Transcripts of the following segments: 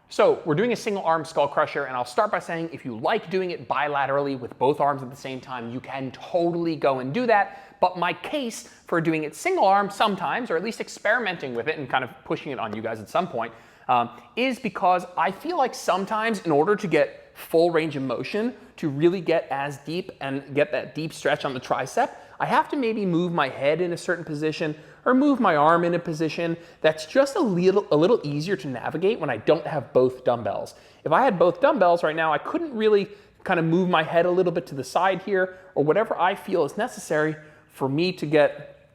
So we're doing a single arm skull crusher, and I'll start by saying if you like doing it bilaterally with both arms at the same time, you can totally go and do that. But my case for doing it single arm sometimes, or at least experimenting with it and kind of pushing it on you guys at some point, is because I feel like sometimes in order to get full range of motion, to really get as deep and get that deep stretch on the tricep, I have to maybe move my head in a certain position or move my arm in a position that's just a little easier to navigate when I don't have both dumbbells. If I had both dumbbells right now, I couldn't really kind of move my head a little bit to the side here or whatever I feel is necessary for me to get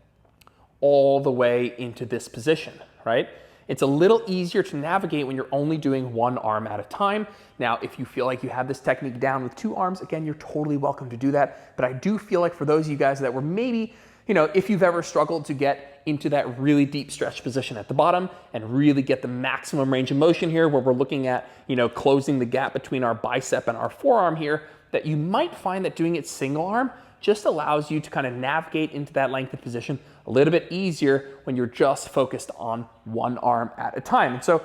all the way into this position, right? It's a little easier to navigate when you're only doing one arm at a time. Now, if you feel like you have this technique down with two arms, again, you're totally welcome to do that. But I do feel like for those of you guys that were maybe, if you've ever struggled to get into that really deep stretch position at the bottom and really get the maximum range of motion here, where we're looking at, closing the gap between our bicep and our forearm here, that you might find that doing it single arm just allows you to kind of navigate into that lengthened position a little bit easier when you're just focused on one arm at a time. And so,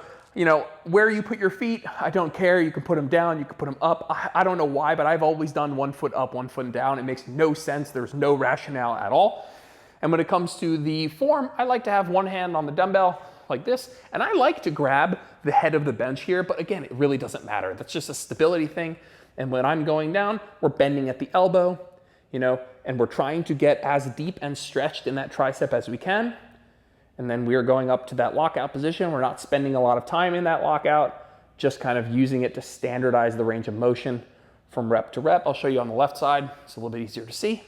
where you put your feet, I don't care. You can put them down, you can put them up. I don't know why, but I've always done 1 foot up, 1 foot down. It makes no sense. There's no rationale at all. And when it comes to the form, I like to have one hand on the dumbbell like this, and I like to grab the head of the bench here, but again, it really doesn't matter. That's just a stability thing. And when I'm going down, we're bending at the elbow, and we're trying to get as deep and stretched in that tricep as we can. And then we are going up to that lockout position. We're not spending a lot of time in that lockout, just kind of using it to standardize the range of motion from rep to rep. I'll show you on the left side. It's a little bit easier to see.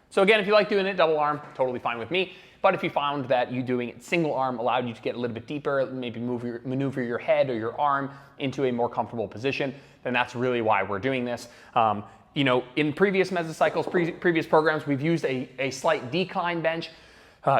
So again, if you like doing it double arm, totally fine with me. But if you found that you doing it single arm allowed you to get a little bit deeper, maybe maneuver your head or your arm into a more comfortable position, then that's really why we're doing this. In previous mesocycles, previous programs, we've used a slight decline bench.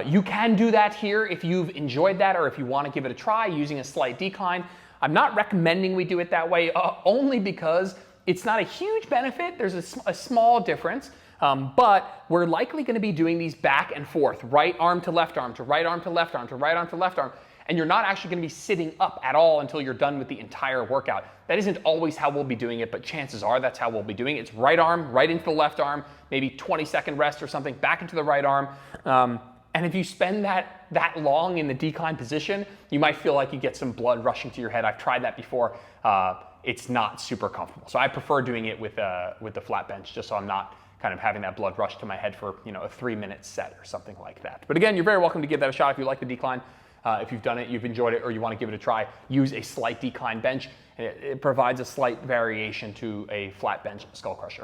You can do that here if you've enjoyed that or if you want to give it a try using a slight decline. I'm not recommending we do it that way, only because it's not a huge benefit. There's a small difference. But we're likely going to be doing these back and forth, right arm to left arm, to right arm to left arm, to right arm to left arm. And you're not actually going to be sitting up at all until you're done with the entire workout. That isn't always how we'll be doing it, but chances are that's how we'll be doing it. It's right arm, right into the left arm, maybe 20-second rest or something, back into the right arm. And if you spend that long in the decline position, you might feel like you get some blood rushing to your head. I've tried that before. It's not super comfortable. So I prefer doing it with the flat bench, just so I'm not kind of having that blood rush to my head for a 3-minute set or something like that. But again, you're very welcome to give that a shot if you like the decline. If you've done it, you've enjoyed it, or you want to give it a try, use a slight decline bench. It provides a slight variation to a flat bench skull crusher.